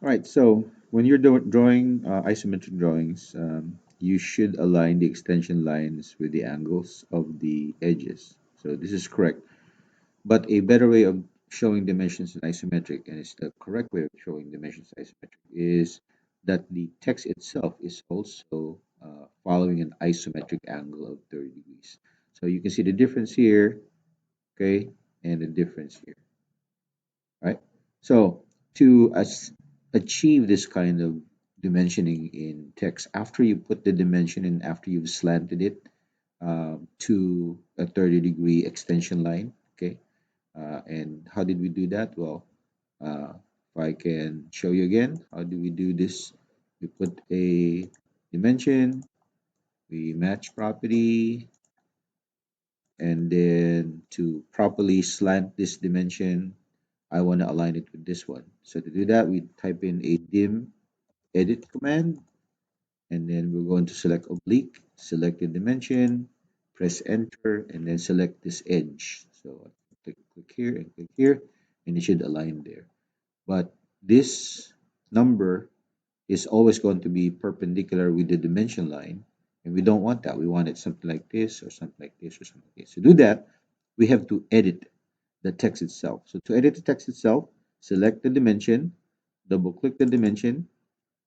All right, so when you're drawing isometric drawings, you should align the extension lines with the angles of the edges. So this is correct. But a better way of showing dimensions in isometric, and it's the correct way of showing dimensions in isometric, is that the text itself is also following an isometric angle of 30 degrees. So you can see the difference here, okay, and the difference here, right? So to achieve this kind of dimensioning in text, after you put the dimension in, after you've slanted it to a 30-degree extension line, okay, and how did we do that? Well, if I can show you again, how do we do this? We put a dimension, we match property, and then to properly slant this dimension, I want to align it with this one. So to do that, we type in a dim edit command, and then we're going to select oblique, select the dimension, press enter, and then select this edge. So click here and click here, and it should align there. But this number is always going to be perpendicular with the dimension line, and we don't want that. We want it something like this or something like this or something like this. To do that, we have to edit the text itself. So to edit the text itself, select the dimension, double click the dimension,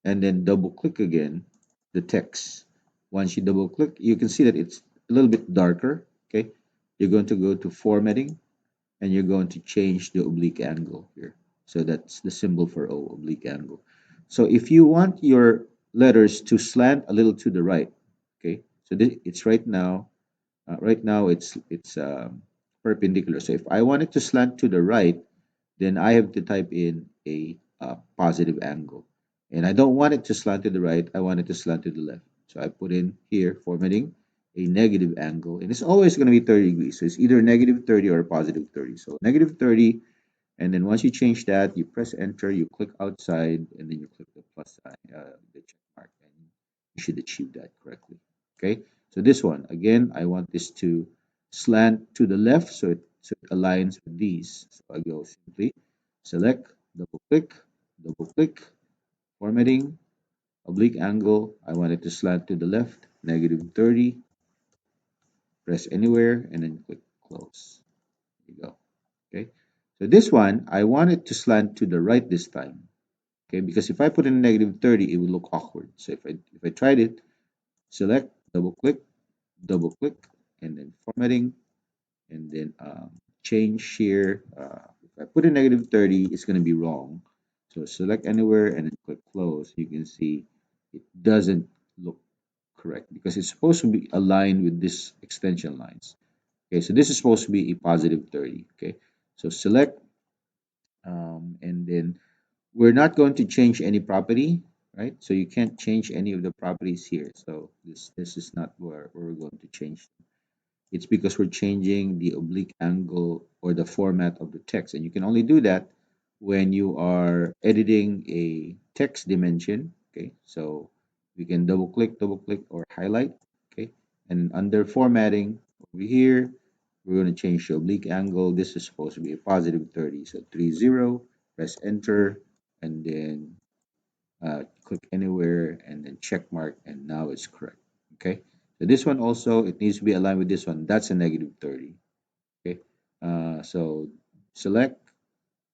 and then double click again the text. Once you double click, you can see that it's a little bit darker. Okay, you're going to go to formatting, and you're going to change the oblique angle here. So that's the symbol for O, oblique angle. So if you want your letters to slant a little to the right, okay, so it's right now it's perpendicular. So if I want it to slant to the right, then I have to type in a positive angle. And I don't want it to slant to the right, I want it to slant to the left. So I put in here, formatting, a negative angle, and it's always going to be 30 degrees. So it's either negative 30 or positive 30. So negative 30, and then once you change that, you press enter, you click outside, and then you click the plus sign, the check mark, and you should achieve that correctly. Okay, so this one, again, I want this to slant to the left so it aligns with these. So I go simply select, double click, formatting, oblique angle. I want it to slant to the left, negative 30, press anywhere, and then click close. There you go. Okay, so this one, I want it to slant to the right this time. Okay, because if I put in negative 30, it would look awkward. So if I tried it, select, double click, and then formatting, and then change here. If I put in negative 30, it's going to be wrong. So select anywhere and then click close. You can see it doesn't look correct because it's supposed to be aligned with this extension lines. Okay, so this is supposed to be a positive 30. Okay, so select, and then we're not going to change any property, right? So you can't change any of the properties here. So this is not where we're going to change. It's because we're changing the oblique angle or the format of the text. And you can only do that when you are editing a text dimension. Okay, so we can double click or highlight. Okay, and under formatting over here, we're going to change the oblique angle. This is supposed to be a positive 30. So 30, press enter, and then click anywhere and then check mark, and now it's correct. Okay, so this one also, it needs to be aligned with this one. That's a negative 30. Okay, so select,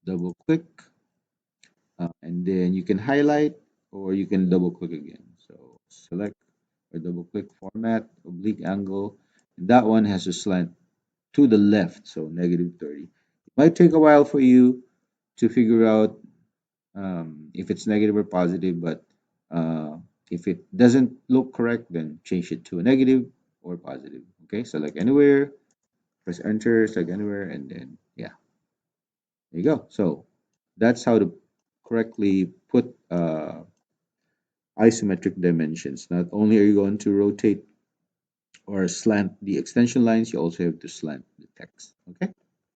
double click, and then you can highlight or you can double click again. So select or double click, format, oblique angle, and that one has to slant to the left, so negative 30. It might take a while for you to figure out if it's negative or positive, but if it doesn't look correct, then change it to a negative or positive. Okay, select anywhere, press enter, select anywhere, and then yeah, there you go. So that's how to correctly put isometric dimensions. Not only are you going to rotate or slant the extension lines, you also have to slant the text. Okay.